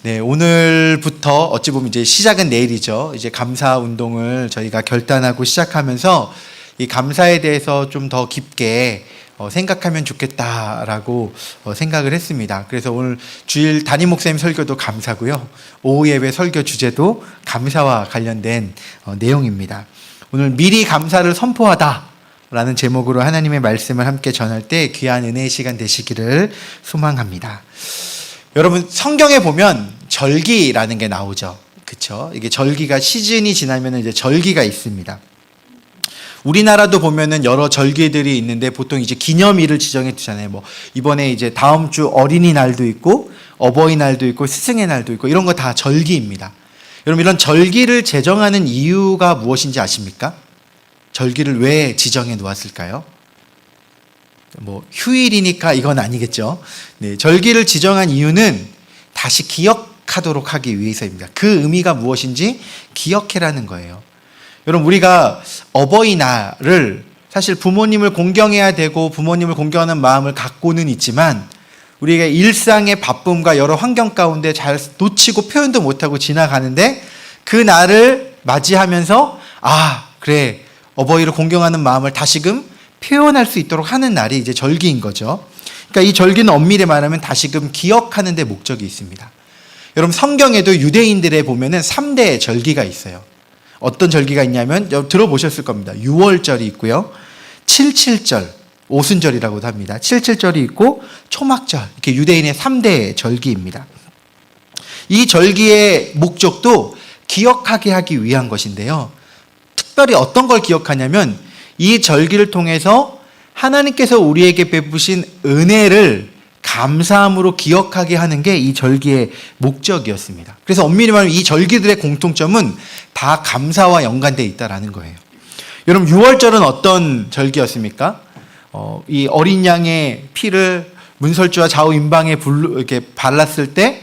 네, 오늘부터 어찌 보면 이제 시작은 내일이죠. 이제 감사 운동을 저희가 결단하고 시작하면서 이 감사에 대해서 좀 더 깊게 생각하면 좋겠다라고 생각을 했습니다. 그래서 오늘 주일 담임 목사님 설교도 감사고요. 오후 예배 설교 주제도 감사와 관련된 내용입니다. 오늘 미리 감사를 선포하다라는 제목으로 하나님의 말씀을 함께 전할 때 귀한 은혜의 시간 되시기를 소망합니다. 여러분, 성경에 보면 절기라는 게 나오죠. 그렇죠? 이게 절기가 시즌이 지나면 이제 절기가 있습니다. 우리나라도 보면은 여러 절기들이 있는데 보통 이제 기념일을 지정해 두잖아요. 뭐 이번에 이제 다음 주 어린이날도 있고 어버이날도 있고 스승의 날도 있고 이런 거 다 절기입니다. 여러분, 이런 절기를 제정하는 이유가 무엇인지 아십니까? 절기를 왜 지정해 놓았을까요? 뭐 휴일이니까 이건 아니겠죠. 네, 절기를 지정한 이유는 다시 기억하도록 하기 위해서입니다. 그 의미가 무엇인지 기억해라는 거예요. 여러분, 우리가 어버이날을 사실 부모님을 공경해야 되고 부모님을 공경하는 마음을 갖고는 있지만 우리가 일상의 바쁨과 여러 환경 가운데 잘 놓치고 표현도 못하고 지나가는데 그 날을 맞이하면서 그래, 어버이를 공경하는 마음을 다시금 표현할 수 있도록 하는 날이 이제 절기인 거죠. 그러니까 이 절기는 엄밀히 말하면 다시금 기억하는 데 목적이 있습니다. 여러분, 성경에도 유대인들에 보면은 3대 절기가 있어요. 어떤 절기가 있냐면 들어보셨을 겁니다. 유월절이 있고요. 칠칠절, 오순절이라고도 합니다. 칠칠절이 있고 초막절, 이렇게 유대인의 3대 절기입니다. 이 절기의 목적도 기억하게 하기 위한 것인데요. 특별히 어떤 걸 기억하냐면 이 절기를 통해서 하나님께서 우리에게 베푸신 은혜를 감사함으로 기억하게 하는 게 이 절기의 목적이었습니다. 그래서 엄밀히 말하면 이 절기들의 공통점은 다 감사와 연관되어 있다는 거예요. 여러분, 유월절은 어떤 절기였습니까? 이 어린 양의 피를 문설주와 좌우 임방에 이렇게 발랐을 때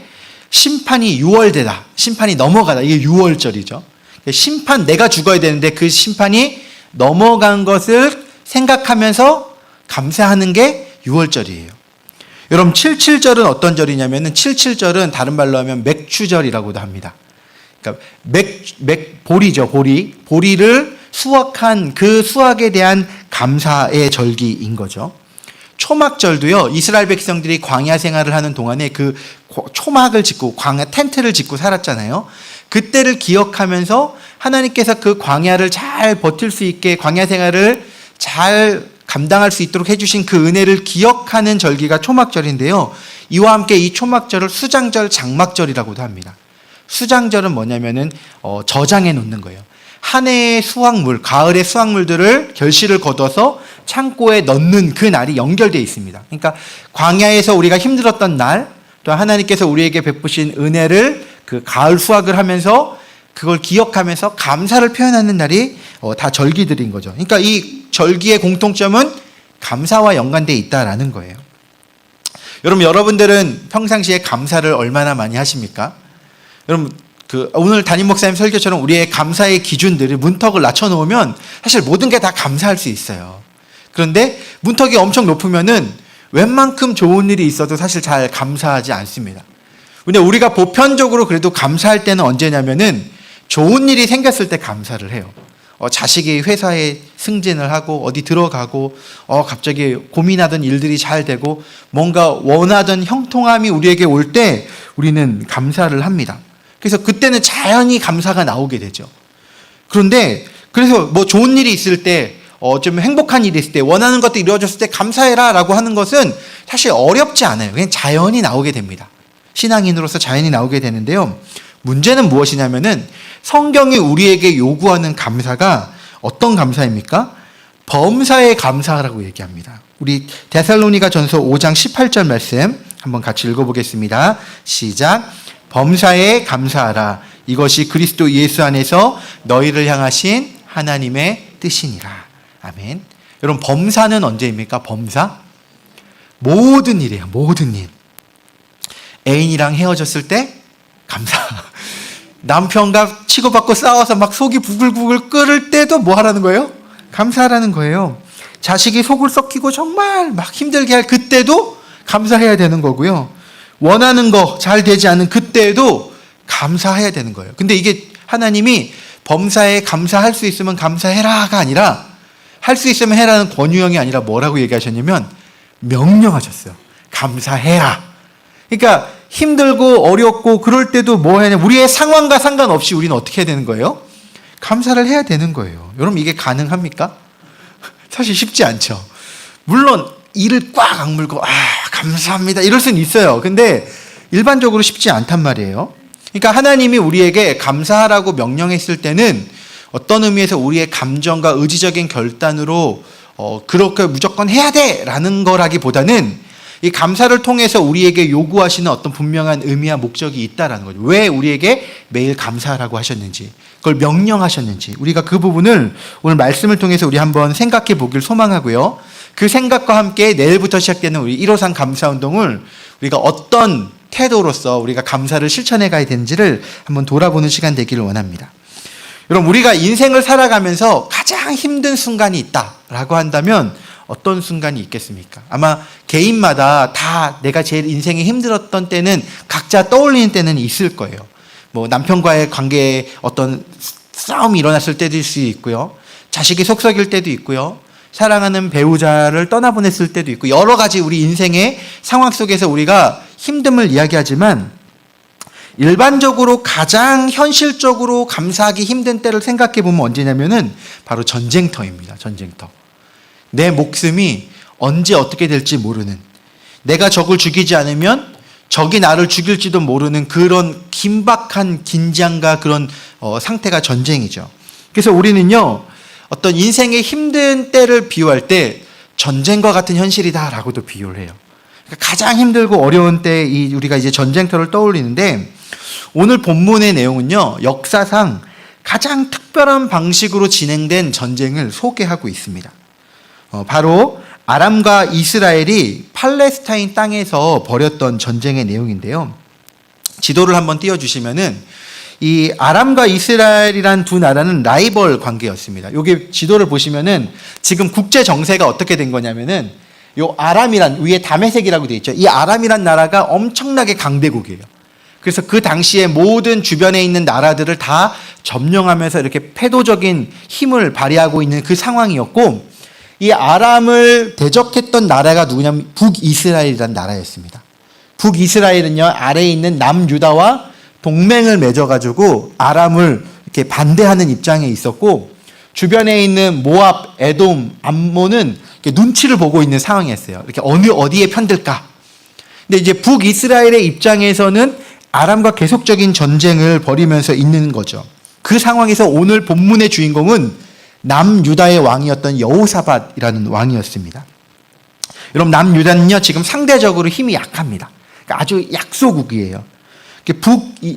심판이 유월되다, 심판이 넘어가다, 이게 유월절이죠. 심판, 내가 죽어야 되는데 그 심판이 넘어간 것을 생각하면서 감사하는 게 유월절이에요. 여러분, 칠칠절은 어떤 절이냐면은 칠칠절은 다른 말로 하면 맥추절이라고도 합니다. 그러니까 보리죠, 보리. 보리를 수확한 그 수확에 대한 감사의 절기인 거죠. 초막절도요, 이스라엘 백성들이 광야 생활을 하는 동안에 그 초막을 짓고 광야 텐트를 짓고 살았잖아요. 그때를 기억하면서 하나님께서 그 광야를 잘 버틸 수 있게 광야 생활을 잘 감당할 수 있도록 해주신 그 은혜를 기억하는 절기가 초막절인데요. 이와 함께 이 초막절을 수장절, 장막절이라고도 합니다. 수장절은 뭐냐면은 저장해 놓는 거예요. 한 해의 수확물, 가을의 수확물들을 결실을 거둬서 창고에 넣는 그 날이 연결되어 있습니다. 그러니까 광야에서 우리가 힘들었던 날, 또 하나님께서 우리에게 베푸신 은혜를 그 가을 수확을 하면서 그걸 기억하면서 감사를 표현하는 날이 다 절기들인 거죠. 그러니까 이 절기의 공통점은 감사와 연관되어 있다라는 거예요. 여러분들은 평상시에 감사를 얼마나 많이 하십니까? 여러분, 오늘 담임 목사님 설교처럼 우리의 감사의 기준들을 문턱을 낮춰놓으면 사실 모든 게 다 감사할 수 있어요. 그런데 문턱이 엄청 높으면은 웬만큼 좋은 일이 있어도 사실 잘 감사하지 않습니다. 근데 우리가 보편적으로 그래도 감사할 때는 언제냐면은 좋은 일이 생겼을 때 감사를 해요. 자식이 회사에 승진을 하고 어디 들어가고 갑자기 고민하던 일들이 잘 되고 뭔가 원하던 형통함이 우리에게 올 때 우리는 감사를 합니다. 그래서 그때는 자연히 감사가 나오게 되죠. 그런데 그래서 뭐 좋은 일이 있을 때 좀 행복한 일이 있을 때 원하는 것도 이루어졌을 때 감사해라 라고 하는 것은 사실 어렵지 않아요. 그냥 자연히 나오게 됩니다. 신앙인으로서 자연히 나오게 되는데요. 문제는 무엇이냐면은 성경이 우리에게 요구하는 감사가 어떤 감사입니까? 범사에 감사하라고 얘기합니다. 우리 데살로니가 전서 5장 18절 말씀 한번 같이 읽어보겠습니다. 시작. 범사에 감사하라. 이것이 그리스도 예수 안에서 너희를 향하신 하나님의 뜻이니라. 아멘. 여러분, 범사는 언제입니까? 범사? 모든 일이에요. 모든 일. 애인이랑 헤어졌을 때 감사. 남편과 치고받고 싸워서 막 속이 부글부글 끓을 때도 뭐 하라는 거예요? 감사하라는 거예요. 자식이 속을 썩히고 정말 막 힘들게 할 그때도 감사해야 되는 거고요. 원하는 거 잘 되지 않은 그때에도 감사해야 되는 거예요. 근데 이게 하나님이 범사에 감사할 수 있으면 감사해라가 아니라, 할 수 있으면 해라는 권유형이 아니라 뭐라고 얘기하셨냐면 명령하셨어요. 감사해라. 그러니까 힘들고 어렵고 그럴 때도 뭐 해야 되냐, 우리의 상황과 상관없이 우리는 어떻게 해야 되는 거예요? 감사를 해야 되는 거예요. 여러분, 이게 가능합니까? 사실 쉽지 않죠. 물론 이를 꽉 악물고 감사합니다 이럴 수는 있어요. 근데 일반적으로 쉽지 않단 말이에요. 그러니까 하나님이 우리에게 감사하라고 명령했을 때는 어떤 의미에서 우리의 감정과 의지적인 결단으로 그렇게 무조건 해야 돼 라는 거라기보다는 이 감사를 통해서 우리에게 요구하시는 어떤 분명한 의미와 목적이 있다라는 거죠. 왜 우리에게 매일 감사하라고 하셨는지, 그걸 명령하셨는지, 우리가 그 부분을 오늘 말씀을 통해서 우리 한번 생각해 보길 소망하고요. 그 생각과 함께 내일부터 시작되는 우리 153 감사운동을 우리가 어떤 태도로서 우리가 감사를 실천해 가야 되는지를 한번 돌아보는 시간 되기를 원합니다. 여러분, 우리가 인생을 살아가면서 가장 힘든 순간이 있다라고 한다면 어떤 순간이 있겠습니까? 아마 개인마다 다 내가 제일 인생이 힘들었던 때는 각자 떠올리는 때는 있을 거예요. 뭐 남편과의 관계에 어떤 싸움이 일어났을 때도 있을 수 있고요. 자식이 속썩일 때도 있고요. 사랑하는 배우자를 떠나보냈을 때도 있고, 여러 가지 우리 인생의 상황 속에서 우리가 힘듦을 이야기하지만 일반적으로 가장 현실적으로 감사하기 힘든 때를 생각해 보면 언제냐면은 바로 전쟁터입니다. 전쟁터. 내 목숨이 언제 어떻게 될지 모르는, 내가 적을 죽이지 않으면 적이 나를 죽일지도 모르는 그런 긴박한 긴장과 그런 상태가 전쟁이죠. 그래서 우리는요, 어떤 인생의 힘든 때를 비유할 때 전쟁과 같은 현실이다라고도 비유를 해요. 그러니까 가장 힘들고 어려운 때 우리가 이제 전쟁터를 떠올리는데, 오늘 본문의 내용은요, 역사상 가장 특별한 방식으로 진행된 전쟁을 소개하고 있습니다. 바로 아람과 이스라엘이 팔레스타인 땅에서 벌였던 전쟁의 내용인데요. 지도를 한번 띄워주시면은 이 아람과 이스라엘이란 두 나라는 라이벌 관계였습니다. 여기 지도를 보시면은 지금 국제 정세가 어떻게 된 거냐면은 요 아람이란, 위에 다메섹이라고 되어 있죠. 이 아람이란 나라가 엄청나게 강대국이에요. 그래서 그 당시에 모든 주변에 있는 나라들을 다 점령하면서 이렇게 패도적인 힘을 발휘하고 있는 그 상황이었고, 이 아람을 대적했던 나라가 누구냐면 북이스라엘이라는 나라였습니다. 북이스라엘은요, 아래에 있는 남유다와 동맹을 맺어가지고 아람을 이렇게 반대하는 입장에 있었고, 주변에 있는 모압, 에돔, 암몬은 이렇게 눈치를 보고 있는 상황이었어요. 이렇게 어디에 편들까? 근데 이제 북이스라엘의 입장에서는 아람과 계속적인 전쟁을 벌이면서 있는 거죠. 그 상황에서 오늘 본문의 주인공은 남유다의 왕이었던 여호사밧이라는 왕이었습니다. 여러분, 남유다는요, 지금 상대적으로 힘이 약합니다. 그러니까 아주 약소국이에요.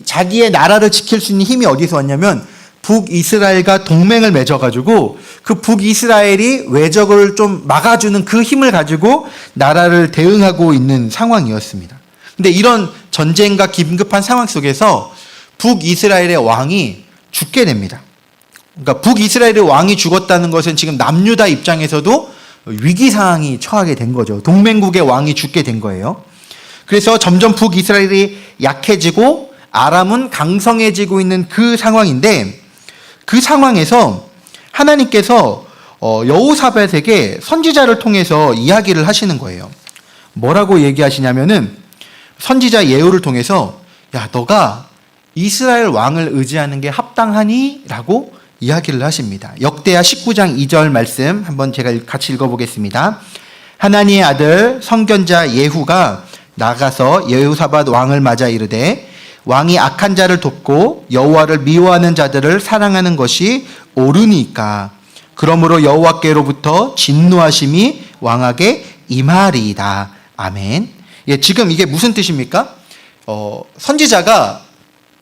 자기의 나라를 지킬 수 있는 힘이 어디서 왔냐면 북이스라엘과 동맹을 맺어가지고 그 북이스라엘이 외적을 좀 막아주는 그 힘을 가지고 나라를 대응하고 있는 상황이었습니다. 근데 이런 전쟁과 긴급한 상황 속에서 북이스라엘의 왕이 죽게 됩니다. 그러니까 북이스라엘의 왕이 죽었다는 것은 지금 남유다 입장에서도 위기 상황이 처하게 된 거죠. 동맹국의 왕이 죽게 된 거예요. 그래서 점점 북이스라엘이 약해지고 아람은 강성해지고 있는 그 상황인데, 그 상황에서 하나님께서 여호사밧에게 선지자를 통해서 이야기를 하시는 거예요. 뭐라고 얘기하시냐면은 선지자 예후를 통해서, 야, 너가 이스라엘 왕을 의지하는 게 합당하니? 라고 이야기를 하십니다. 역대하 19장 2절 말씀 한번 제가 같이 읽어보겠습니다. 하나니의 아들 선견자 예후가 나가서 여호사밧 왕을 맞아 이르되, 왕이 악한 자를 돕고 여호와를 미워하는 자들을 사랑하는 것이 옳으니까 그러므로 여호와께로부터 진노하심이 왕에게 임하리이다. 아멘. 예, 지금 이게 무슨 뜻입니까? 선지자가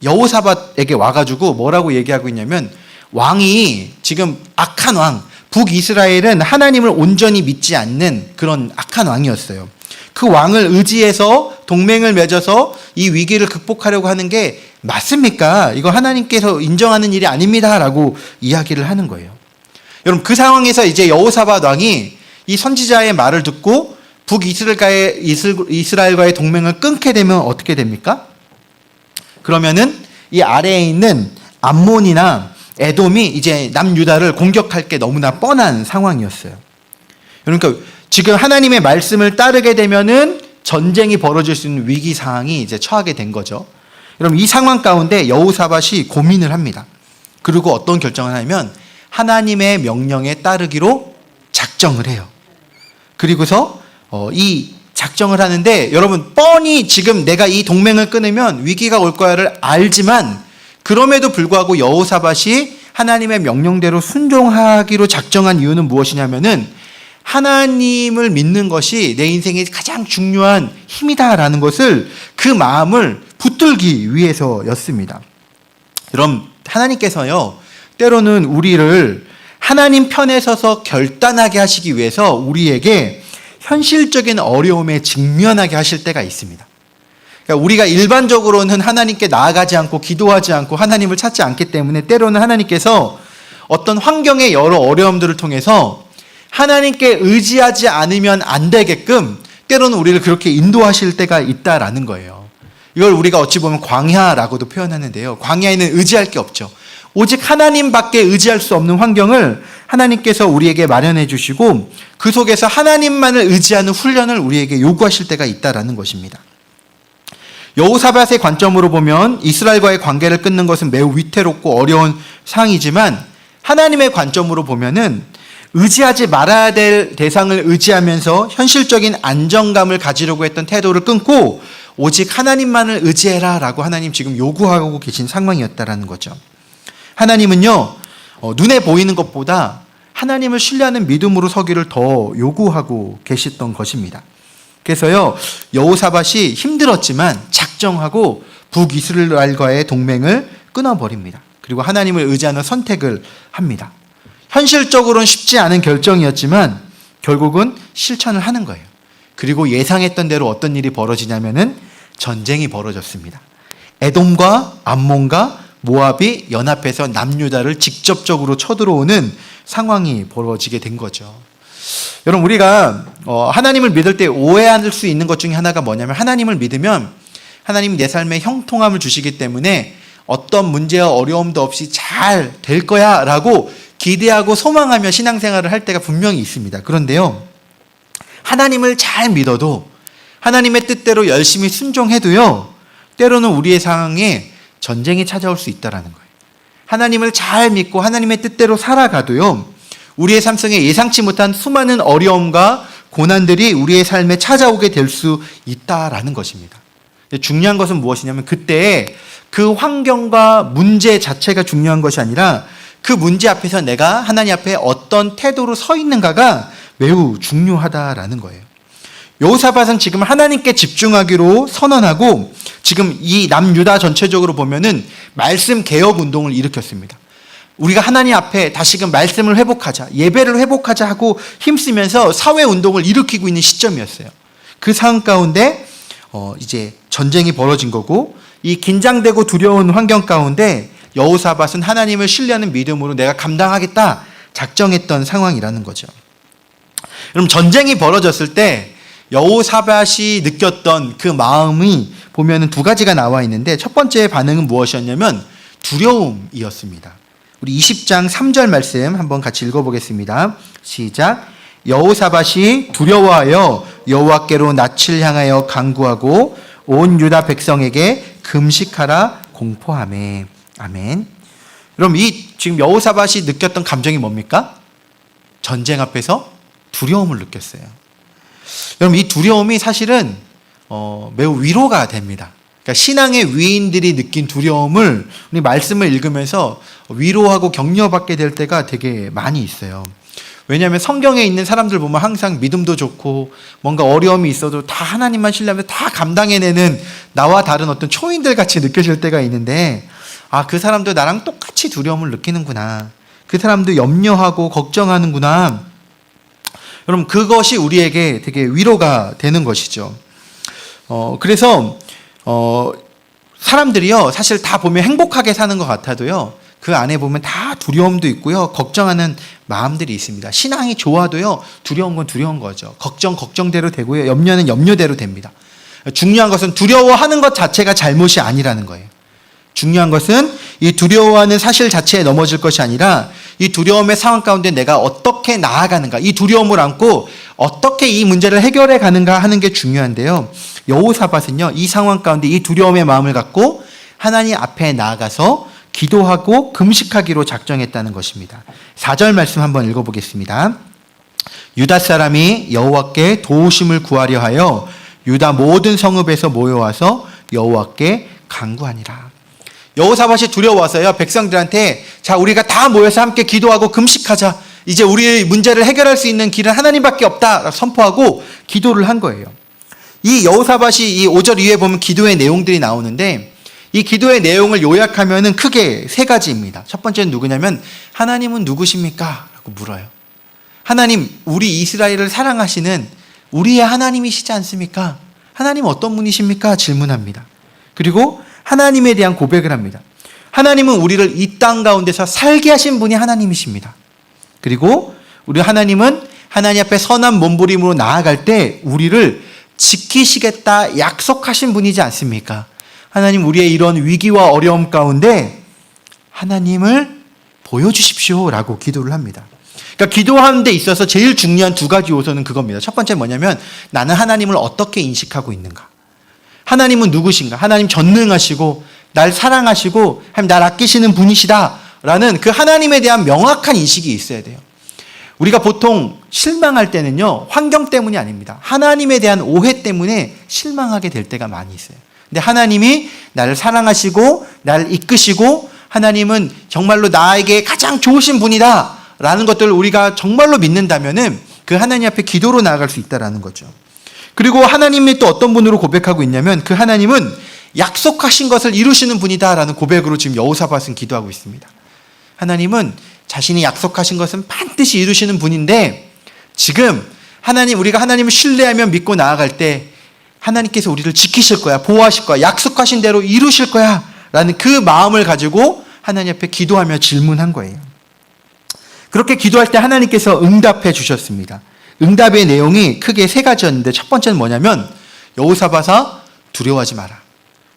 여호사밧에게 와가지고 뭐라고 얘기하고 있냐면, 왕이 지금 악한 왕, 북이스라엘은 하나님을 온전히 믿지 않는 그런 악한 왕이었어요. 그 왕을 의지해서 동맹을 맺어서 이 위기를 극복하려고 하는 게 맞습니까? 이거 하나님께서 인정하는 일이 아닙니다. 라고 이야기를 하는 거예요. 여러분, 그 상황에서 이제 여호사밧 왕이 이 선지자의 말을 듣고 이스라엘과의 동맹을 끊게 되면 어떻게 됩니까? 그러면은 이 아래에 있는 암몬이나 에돔이 이제 남유다를 공격할 게 너무나 뻔한 상황이었어요. 그러니까 지금 하나님의 말씀을 따르게 되면은 전쟁이 벌어질 수 있는 위기 상황이 이제 처하게 된 거죠. 여러분, 이 상황 가운데 여호사밧이 고민을 합니다. 그리고 어떤 결정을 하냐면 하나님의 명령에 따르기로 작정을 해요. 그리고서 이 작정을 하는데, 여러분, 뻔히 지금 내가 이 동맹을 끊으면 위기가 올 거야를 알지만 그럼에도 불구하고 여호사밧이 하나님의 명령대로 순종하기로 작정한 이유는 무엇이냐면은 하나님을 믿는 것이 내 인생의 가장 중요한 힘이다라는 것을, 그 마음을 붙들기 위해서였습니다. 여러분, 하나님께서요, 때로는 우리를 하나님 편에 서서 결단하게 하시기 위해서 우리에게 현실적인 어려움에 직면하게 하실 때가 있습니다. 그러니까 우리가 일반적으로는 하나님께 나아가지 않고 기도하지 않고 하나님을 찾지 않기 때문에 때로는 하나님께서 어떤 환경의 여러 어려움들을 통해서 하나님께 의지하지 않으면 안 되게끔 때로는 우리를 그렇게 인도하실 때가 있다라는 거예요. 이걸 우리가 어찌 보면 광야라고도 표현하는데요. 광야에는 의지할 게 없죠. 오직 하나님밖에 의지할 수 없는 환경을 하나님께서 우리에게 마련해 주시고 그 속에서 하나님만을 의지하는 훈련을 우리에게 요구하실 때가 있다라는 것입니다. 여호사밧의 관점으로 보면 이스라엘과의 관계를 끊는 것은 매우 위태롭고 어려운 상황이지만, 하나님의 관점으로 보면은 의지하지 말아야 될 대상을 의지하면서 현실적인 안정감을 가지려고 했던 태도를 끊고 오직 하나님만을 의지해라 라고 하나님 지금 요구하고 계신 상황이었다라는 거죠. 하나님은요, 눈에 보이는 것보다 하나님을 신뢰하는 믿음으로 서기를 더 요구하고 계셨던 것입니다. 그래서요, 여호사밧이 힘들었지만 작정하고 북이스라엘과의 동맹을 끊어버립니다. 그리고 하나님을 의지하는 선택을 합니다. 현실적으로는 쉽지 않은 결정이었지만 결국은 실천을 하는 거예요. 그리고 예상했던 대로 어떤 일이 벌어지냐면은 전쟁이 벌어졌습니다. 에돔과 암몬과 모압이 연합해서 남유다를 직접적으로 쳐들어오는 상황이 벌어지게 된 거죠. 여러분, 우리가 하나님을 믿을 때 오해할 수 있는 것 중에 하나가 뭐냐면, 하나님을 믿으면 하나님이 내 삶에 형통함을 주시기 때문에 어떤 문제와 어려움도 없이 잘 될 거야 라고 기대하고 소망하며 신앙생활을 할 때가 분명히 있습니다. 그런데요, 하나님을 잘 믿어도, 하나님의 뜻대로 열심히 순종해도요, 때로는 우리의 상황에 전쟁이 찾아올 수 있다는 거예요. 하나님을 잘 믿고 하나님의 뜻대로 살아가도요, 우리의 삶 속에 예상치 못한 수많은 어려움과 고난들이 우리의 삶에 찾아오게 될 수 있다라는 것입니다. 중요한 것은 무엇이냐면, 그때 그 환경과 문제 자체가 중요한 것이 아니라 그 문제 앞에서 내가 하나님 앞에 어떤 태도로 서 있는가가 매우 중요하다라는 거예요. 여호사밧은 지금 하나님께 집중하기로 선언하고 지금 이 남유다 전체적으로 보면은 말씀 개혁 운동을 일으켰습니다. 우리가 하나님 앞에 다시금 말씀을 회복하자, 예배를 회복하자 하고 힘쓰면서 사회 운동을 일으키고 있는 시점이었어요. 그 상황 가운데 이제 전쟁이 벌어진 거고, 이 긴장되고 두려운 환경 가운데 여호사밧은 하나님을 신뢰하는 믿음으로 내가 감당하겠다 작정했던 상황이라는 거죠. 여러분, 전쟁이 벌어졌을 때 여호사밧이 느꼈던 그 마음이 보면은 두 가지가 나와 있는데, 첫 번째 반응은 무엇이었냐면 두려움이었습니다. 우리 20장 3절 말씀 한번 같이 읽어보겠습니다. 시작. 여호사밧이 두려워하여 여호와께로 낯을 향하여 간구하고 온 유다 백성에게 금식하라 공포하매. 아멘. 그럼 이 지금 여호사밧이 느꼈던 감정이 뭡니까? 전쟁 앞에서 두려움을 느꼈어요. 여러분, 이 두려움이 사실은 매우 위로가 됩니다. 그러니까 신앙의 위인들이 느낀 두려움을 우리 말씀을 읽으면서 위로하고 격려받게 될 때가 되게 많이 있어요. 왜냐하면 성경에 있는 사람들 보면 항상 믿음도 좋고 뭔가 어려움이 있어도 다 하나님만 신뢰하면서 다 감당해내는 나와 다른 어떤 초인들 같이 느껴질 때가 있는데, 아, 그 사람도 나랑 똑같이 두려움을 느끼는구나. 그 사람도 염려하고 걱정하는구나. 여러분, 그것이 우리에게 되게 위로가 되는 것이죠. 그래서 사람들이요, 사실 다 보면 행복하게 사는 것 같아도요, 그 안에 보면 다 두려움도 있고요. 걱정하는 마음들이 있습니다. 신앙이 좋아도요. 두려운 건 두려운 거죠. 걱정대로 되고요. 염려는 염려대로 됩니다. 중요한 것은 두려워하는 것 자체가 잘못이 아니라는 거예요. 중요한 것은 이 두려워하는 사실 자체에 넘어질 것이 아니라 이 두려움의 상황 가운데 내가 어떻게 나아가는가, 이 두려움을 안고 어떻게 이 문제를 해결해 가는가 하는 게 중요한데요. 여호사밧은요, 이 상황 가운데 이 두려움의 마음을 갖고 하나님 앞에 나아가서 기도하고 금식하기로 작정했다는 것입니다. 4절 말씀 한번 읽어보겠습니다. 유다 사람이 여호와께 도우심을 구하려 하여 유다 모든 성읍에서 모여와서 여호와께 간구하니라. 여호사밧이 두려워서요, 백성들한테 자, 우리가 다 모여서 함께 기도하고 금식하자. 이제 우리의 문제를 해결할 수 있는 길은 하나님밖에 없다 선포하고 기도를 한 거예요. 이 여호사밧이 이 5절 이후에 보면 기도의 내용들이 나오는데, 이 기도의 내용을 요약하면은 크게 세 가지입니다. 첫 번째는 누구냐면, 하나님은 누구십니까? 라고 물어요. 하나님, 우리 이스라엘을 사랑하시는 우리의 하나님이시지 않습니까? 하나님 어떤 분이십니까? 질문합니다. 그리고 하나님에 대한 고백을 합니다. 하나님은 우리를 이 땅 가운데서 살게 하신 분이 하나님이십니다. 그리고 우리 하나님은 하나님 앞에 선한 몸부림으로 나아갈 때 우리를 지키시겠다 약속하신 분이지 않습니까? 하나님, 우리의 이런 위기와 어려움 가운데 하나님을 보여주십시오 라고 기도를 합니다. 그러니까 기도하는 데 있어서 제일 중요한 두 가지 요소는 그겁니다. 첫 번째 뭐냐면, 나는 하나님을 어떻게 인식하고 있는가? 하나님은 누구신가? 하나님 전능하시고 날 사랑하시고 하나님 날 아끼시는 분이시다 라는 그 하나님에 대한 명확한 인식이 있어야 돼요. 우리가 보통 실망할 때는요, 환경 때문이 아닙니다. 하나님에 대한 오해 때문에 실망하게 될 때가 많이 있어요. 근데 하나님이 나를 사랑하시고 나를 이끄시고 하나님은 정말로 나에게 가장 좋으신 분이다 라는 것들을 우리가 정말로 믿는다면은 그 하나님 앞에 기도로 나아갈 수 있다라는 거죠. 그리고 하나님이 또 어떤 분으로 고백하고 있냐면, 그 하나님은 약속하신 것을 이루시는 분이다라는 고백으로 지금 여호사밧은 기도하고 있습니다. 하나님은 자신이 약속하신 것은 반드시 이루시는 분인데, 지금 하나님, 우리가 하나님을 신뢰하며 믿고 나아갈 때 하나님께서 우리를 지키실 거야, 보호하실 거야, 약속하신 대로 이루실 거야 라는 그 마음을 가지고 하나님 앞에 기도하며 질문한 거예요. 그렇게 기도할 때 하나님께서 응답해 주셨습니다. 응답의 내용이 크게 세 가지였는데, 첫 번째는 뭐냐면, 여호사밧아 두려워하지 마라.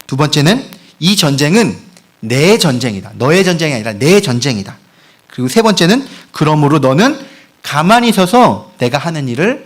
두 번째는 이 전쟁은 내 전쟁이다. 너의 전쟁이 아니라 내 전쟁이다. 그리고 세 번째는 그러므로 너는 가만히 서서 내가 하는 일을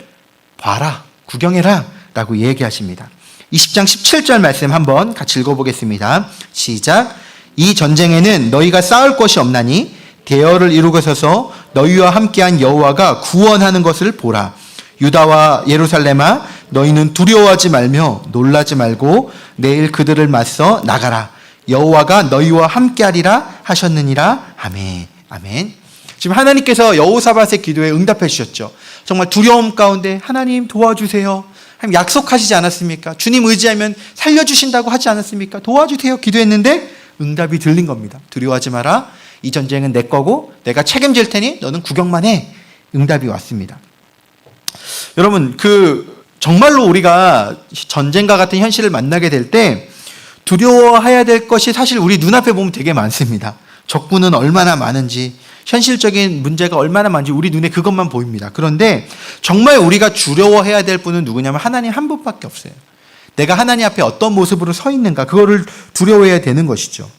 봐라, 구경해라 라고 얘기하십니다. 20장 17절 말씀 한번 같이 읽어보겠습니다. 시작. 이 전쟁에는 너희가 싸울 것이 없나니 대열을 이루고 서서 너희와 함께한 여호와가 구원하는 것을 보라. 유다와 예루살렘아, 너희는 두려워하지 말며 놀라지 말고 내일 그들을 맞서 나가라. 여호와가 너희와 함께하리라 하셨느니라. 아멘. 아멘. 지금 하나님께서 여호사밧의 기도에 응답해 주셨죠. 정말 두려움 가운데 하나님 도와주세요. 하나님 약속하시지 않았습니까? 주님 의지하면 살려주신다고 하지 않았습니까? 도와주세요 기도했는데 응답이 들린 겁니다. 두려워하지 마라. 이 전쟁은 내 거고 내가 책임질 테니 너는 구경만 해. 응답이 왔습니다. 여러분, 정말로 우리가 전쟁과 같은 현실을 만나게 될 때 두려워해야 될 것이 사실 우리 눈앞에 보면 되게 많습니다. 적군은 얼마나 많은지, 현실적인 문제가 얼마나 많은지 우리 눈에 그것만 보입니다. 그런데 정말 우리가 두려워해야 될 분은 누구냐면 하나님 한 분밖에 없어요. 내가 하나님 앞에 어떤 모습으로 서 있는가, 그거를 두려워해야 되는 것이죠.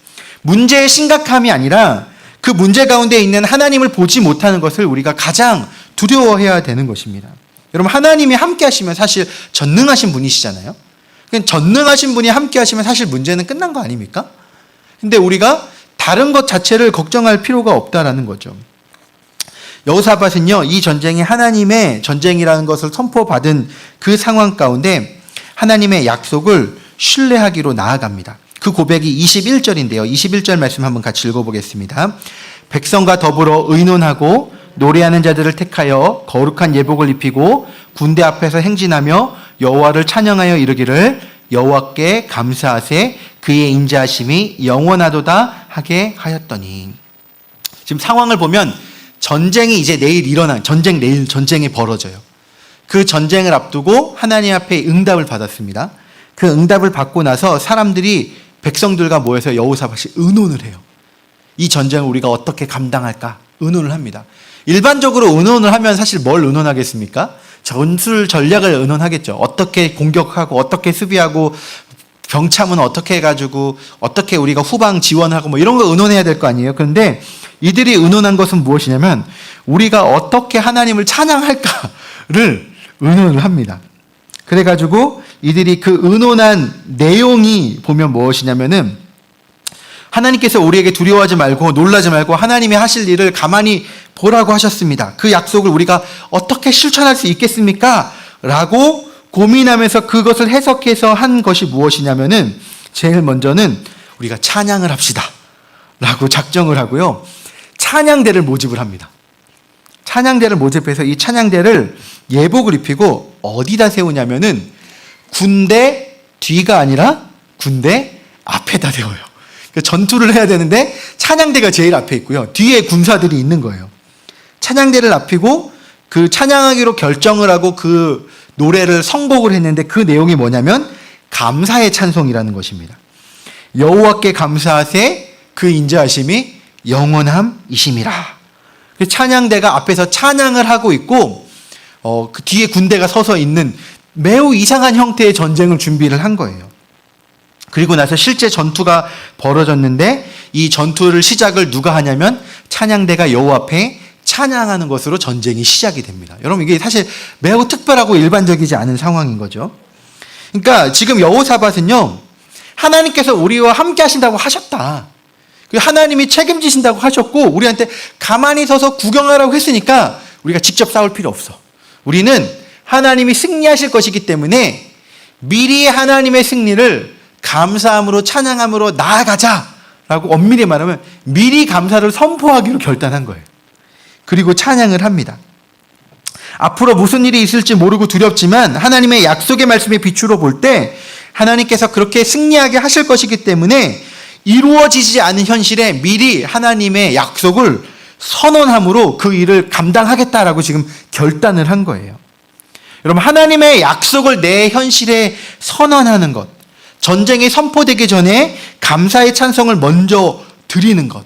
문제의 심각함이 아니라 그 문제 가운데 있는 하나님을 보지 못하는 것을 우리가 가장 두려워해야 되는 것입니다. 여러분, 하나님이 함께 하시면 사실 전능하신 분이시잖아요. 전능하신 분이 함께 하시면 사실 문제는 끝난 거 아닙니까? 근데 우리가 다른 것 자체를 걱정할 필요가 없다라는 거죠. 여호사밧은요, 이 전쟁이 하나님의 전쟁이라는 것을 선포받은 그 상황 가운데 하나님의 약속을 신뢰하기로 나아갑니다. 그 고백이 21절인데요. 21절 말씀 한번 같이 읽어보겠습니다. 백성과 더불어 의논하고 노래하는 자들을 택하여 거룩한 예복을 입히고 군대 앞에서 행진하며 여호와를 찬양하여 이르기를 여호와께 감사하세 그의 인자하심이 영원하도다 하게 하였더니. 지금 상황을 보면 전쟁이 이제 내일 내일 전쟁이 벌어져요. 그 전쟁을 앞두고 하나님 앞에 응답을 받았습니다. 그 응답을 받고 나서 사람들이 백성들과 모여서 여호사밧이 의논을 해요. 이 전쟁을 우리가 어떻게 감당할까 의논을 합니다. 일반적으로 의논을 하면 사실 뭘 의논하겠습니까? 전술 전략을 의논하겠죠. 어떻게 공격하고 어떻게 수비하고 병참은 어떻게 해가지고 어떻게 우리가 후방 지원하고 뭐 이런 거 의논해야 될 거 아니에요. 그런데 이들이 의논한 것은 무엇이냐면 우리가 어떻게 하나님을 찬양할까를 의논을 합니다. 그래가지고 이들이 그 의논한 내용이 보면 무엇이냐면은 하나님께서 우리에게 두려워하지 말고 놀라지 말고 하나님이 하실 일을 가만히 보라고 하셨습니다. 그 약속을 우리가 어떻게 실천할 수 있겠습니까? 라고 고민하면서 그것을 해석해서 한 것이 무엇이냐면은 제일 먼저는 우리가 찬양을 합시다 라고 작정을 하고요. 찬양대를 모집을 합니다. 찬양대를 모집해서 이 찬양대를 예복을 입히고 어디다 세우냐면은 군대 뒤가 아니라 군대 앞에다 세워요. 전투를 해야 되는데 찬양대가 제일 앞에 있고요. 뒤에 군사들이 있는 거예요. 찬양대를 앞히고 그 찬양하기로 결정을 하고 그 노래를 선곡을 했는데 그 내용이 뭐냐면 감사의 찬송이라는 것입니다. 여호와께 감사하세 그 인자하심이 영원함이심이라. 그 찬양대가 앞에서 찬양을 하고 있고 그 뒤에 군대가 서서 있는 매우 이상한 형태의 전쟁을 준비를 한 거예요. 그리고 나서 실제 전투가 벌어졌는데 이 전투를 시작을 누가 하냐면 찬양대가 여호와 앞에 찬양하는 것으로 전쟁이 시작이 됩니다. 여러분 이게 사실 매우 특별하고 일반적이지 않은 상황인 거죠. 그러니까 지금 여호사밧은요 하나님께서 우리와 함께 하신다고 하셨다. 하나님이 책임지신다고 하셨고 우리한테 가만히 서서 구경하라고 했으니까 우리가 직접 싸울 필요 없어. 우리는 하나님이 승리하실 것이기 때문에 미리 하나님의 승리를 감사함으로 찬양함으로 나아가자라고 엄밀히 말하면 미리 감사를 선포하기로 결단한 거예요. 그리고 찬양을 합니다. 앞으로 무슨 일이 있을지 모르고 두렵지만 하나님의 약속의 말씀의 빛으로 볼 때 하나님께서 그렇게 승리하게 하실 것이기 때문에 이루어지지 않은 현실에 미리 하나님의 약속을 선언함으로 그 일을 감당하겠다라고 지금 결단을 한 거예요. 여러분 하나님의 약속을 내 현실에 선언하는 것, 전쟁이 선포되기 전에 감사의 찬송을 먼저 드리는 것,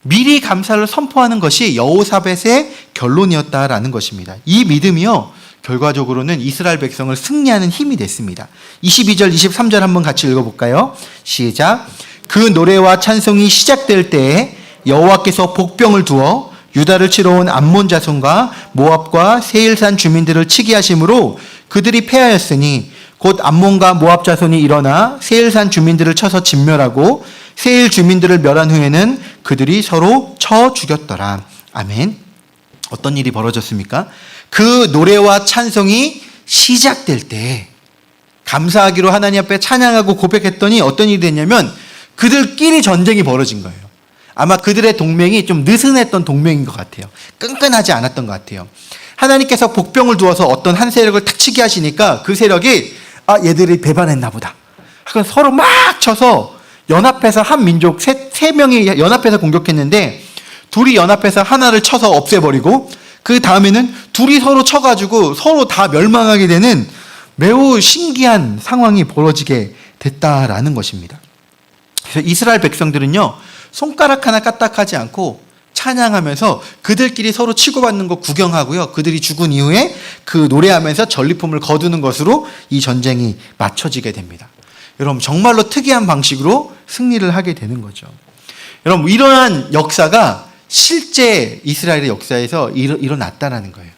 미리 감사를 선포하는 것이 여호사밧의 결론이었다라는 것입니다. 이 믿음이요 결과적으로는 이스라엘 백성을 승리하는 힘이 됐습니다. 22절 23절 한번 같이 읽어볼까요? 시작. 그 노래와 찬송이 시작될 때에 여호와께서 복병을 두어 유다를 치러 온 암몬 자손과 모압과 세일산 주민들을 치게 하심으로 그들이 패하였으니 곧 암몬과 모압 자손이 일어나 세일산 주민들을 쳐서 진멸하고 세일 주민들을 멸한 후에는 그들이 서로 쳐 죽였더라. 아멘. 어떤 일이 벌어졌습니까? 그 노래와 찬송이 시작될 때 감사하기로 하나님 앞에 찬양하고 고백했더니 어떤 일이 됐냐면 그들끼리 전쟁이 벌어진 거예요. 아마 그들의 동맹이 좀 느슨했던 동맹인 것 같아요. 끈끈하지 않았던 것 같아요. 하나님께서 복병을 두어서 어떤 한 세력을 탁 치게 하시니까 그 세력이 얘들이 배반했나 보다. 그래서 서로 막 쳐서 연합해서 한 민족 세 명이 연합해서 공격했는데 둘이 연합해서 하나를 쳐서 없애버리고 그 다음에는 둘이 서로 쳐가지고 서로 다 멸망하게 되는 매우 신기한 상황이 벌어지게 됐다라는 것입니다. 그래서 이스라엘 백성들은요 손가락 하나 까딱하지 않고 찬양하면서 그들끼리 서로 치고받는 거 구경하고요. 그들이 죽은 이후에 그 노래하면서 전리품을 거두는 것으로 이 전쟁이 맞춰지게 됩니다. 여러분 정말로 특이한 방식으로 승리를 하게 되는 거죠. 여러분 이러한 역사가 실제 이스라엘의 역사에서 일어났다라는 거예요.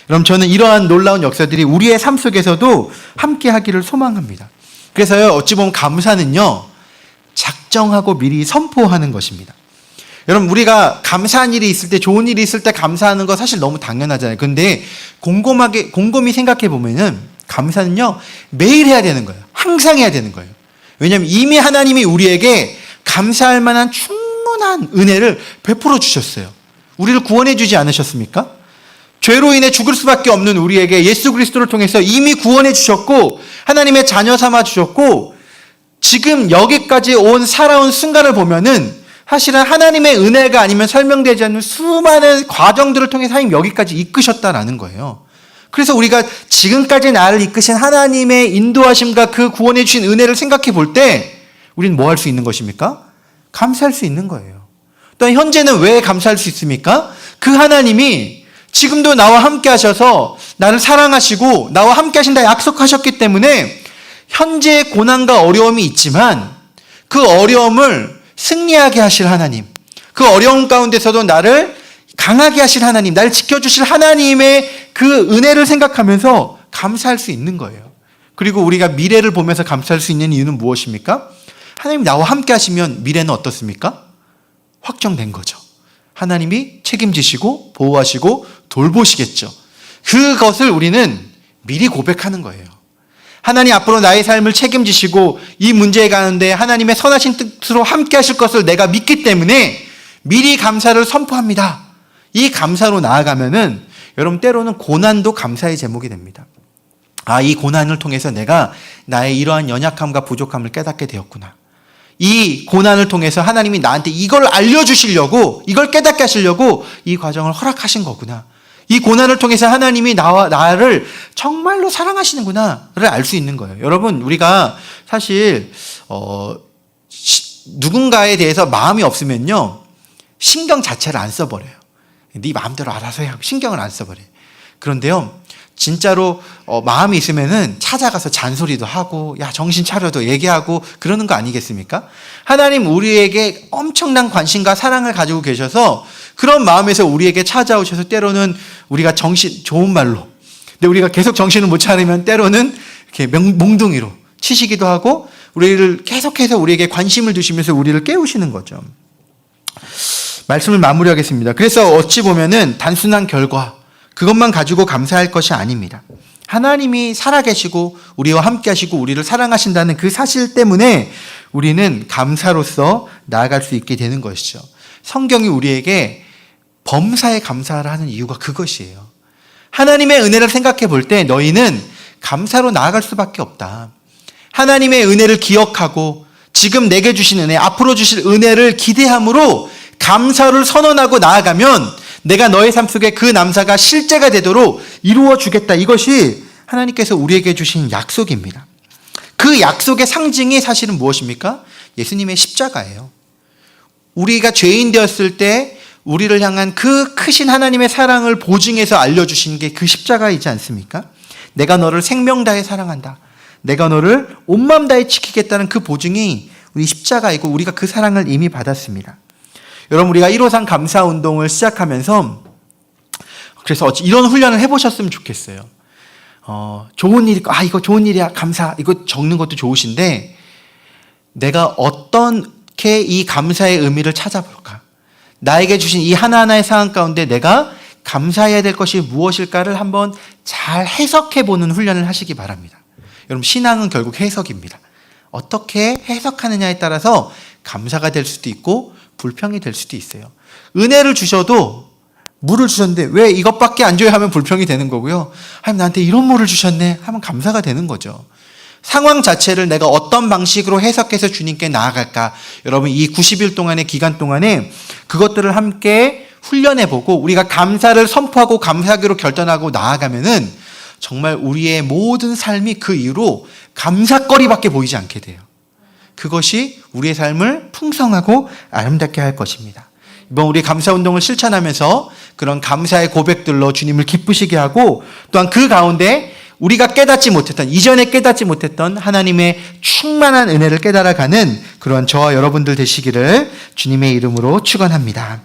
여러분 저는 이러한 놀라운 역사들이 우리의 삶 속에서도 함께 하기를 소망합니다. 그래서요 어찌 보면 감사는요 작정하고 미리 선포하는 것입니다. 여러분 우리가 감사한 일이 있을 때 좋은 일이 있을 때 감사하는 거 사실 너무 당연하잖아요. 근데 곰곰이 생각해 보면은 감사는요 매일 해야 되는 거예요. 항상 해야 되는 거예요. 왜냐하면 이미 하나님이 우리에게 감사할 만한 충분한 은혜를 베풀어 주셨어요. 우리를 구원해 주지 않으셨습니까? 죄로 인해 죽을 수밖에 없는 우리에게 예수 그리스도를 통해서 이미 구원해 주셨고 하나님의 자녀 삼아 주셨고 지금 여기까지 살아온 순간을 보면은 사실은 하나님의 은혜가 아니면 설명되지 않는 수많은 과정들을 통해 하나님 여기까지 이끄셨다라는 거예요. 그래서 우리가 지금까지 나를 이끄신 하나님의 인도하심과 그 구원해 주신 은혜를 생각해 볼 때 우리는 뭐 할 수 있는 것입니까? 감사할 수 있는 거예요. 또한 현재는 왜 감사할 수 있습니까? 그 하나님이 지금도 나와 함께 하셔서 나를 사랑하시고 나와 함께 하신다 약속하셨기 때문에 현재 고난과 어려움이 있지만 그 어려움을 승리하게 하실 하나님, 그 어려움 가운데서도 나를 강하게 하실 하나님, 나를 지켜주실 하나님의 그 은혜를 생각하면서 감사할 수 있는 거예요. 그리고 우리가 미래를 보면서 감사할 수 있는 이유는 무엇입니까? 하나님 나와 함께 하시면 미래는 어떻습니까? 확정된 거죠. 하나님이 책임지시고 보호하시고 돌보시겠죠. 그것을 우리는 미리 고백하는 거예요. 하나님 앞으로 나의 삶을 책임지시고 이 문제에 가는데 하나님의 선하신 뜻으로 함께 하실 것을 내가 믿기 때문에 미리 감사를 선포합니다. 이 감사로 나아가면은 여러분 때로는 고난도 감사의 제목이 됩니다. 아, 이 고난을 통해서 내가 나의 이러한 연약함과 부족함을 깨닫게 되었구나. 이 고난을 통해서 하나님이 나한테 이걸 알려주시려고, 이걸 깨닫게 하시려고 이 과정을 허락하신 거구나. 이 고난을 통해서 하나님이 나를 정말로 사랑하시는구나를 알 수 있는 거예요. 여러분, 우리가 사실 누군가에 대해서 마음이 없으면요, 신경 자체를 안 써버려요. 네 마음대로 알아서 해 하고 신경을 안 써버려요. 그런데요, 진짜로 마음이 있으면은 찾아가서 잔소리도 하고, 야 정신 차려도 얘기하고 그러는 거 아니겠습니까? 하나님 우리에게 엄청난 관심과 사랑을 가지고 계셔서 그런 마음에서 우리에게 찾아오셔서 때로는 우리가 좋은 말로, 근데 우리가 계속 정신을 못 차리면 때로는 이렇게 몽둥이로 치시기도 하고 우리를 계속해서 우리에게 관심을 두시면서 우리를 깨우시는 거죠. 말씀을 마무리하겠습니다. 그래서 어찌 보면은 단순한 결과, 그것만 가지고 감사할 것이 아닙니다. 하나님이 살아계시고 우리와 함께 하시고 우리를 사랑하신다는 그 사실 때문에 우리는 감사로서 나아갈 수 있게 되는 것이죠. 성경이 우리에게 범사에 감사를 하는 이유가 그것이에요. 하나님의 은혜를 생각해 볼 때 너희는 감사로 나아갈 수밖에 없다. 하나님의 은혜를 기억하고 지금 내게 주신 은혜, 앞으로 주실 은혜를 기대함으로 감사를 선언하고 나아가면 내가 너의 삶 속에 그 감사가 실제가 되도록 이루어 주겠다. 이것이 하나님께서 우리에게 주신 약속입니다. 그 약속의 상징이 사실은 무엇입니까? 예수님의 십자가예요. 우리가 죄인 되었을 때 우리를 향한 그 크신 하나님의 사랑을 보증해서 알려주신 게 그 십자가이지 않습니까? 내가 너를 생명 다해 사랑한다. 내가 너를 온 마음 다해 지키겠다는 그 보증이 우리 십자가이고 우리가 그 사랑을 이미 받았습니다. 여러분, 우리가 1호상 감사 운동을 시작하면서 그래서 이런 훈련을 해보셨으면 좋겠어요. 좋은 일이, 이거 좋은 일이야, 감사, 이거 적는 것도 좋으신데 내가 어떻게 이 감사의 의미를 찾아볼까? 나에게 주신 이 하나하나의 상황 가운데 내가 감사해야 될 것이 무엇일까를 한번 잘 해석해보는 훈련을 하시기 바랍니다. 여러분, 신앙은 결국 해석입니다. 어떻게 해석하느냐에 따라서 감사가 될 수도 있고 불평이 될 수도 있어요. 은혜를 주셔도 물을 주셨는데 왜 이것밖에 안 줘야 하면 불평이 되는 거고요. 하나님 나한테 이런 물을 주셨네 하면 감사가 되는 거죠. 상황 자체를 내가 어떤 방식으로 해석해서 주님께 나아갈까? 여러분, 이 90일 동안의 기간 동안에 그것들을 함께 훈련해보고 우리가 감사를 선포하고 감사하기로 결단하고 나아가면은 정말 우리의 모든 삶이 그 이후로 감사거리밖에 보이지 않게 돼요. 그것이 우리의 삶을 풍성하고 아름답게 할 것입니다. 이번 우리 감사운동을 실천하면서 그런 감사의 고백들로 주님을 기쁘시게 하고 또한 그 가운데 우리가 깨닫지 못했던, 이전에 깨닫지 못했던 하나님의 충만한 은혜를 깨달아가는 그러한 저와 여러분들 되시기를 주님의 이름으로 축원합니다.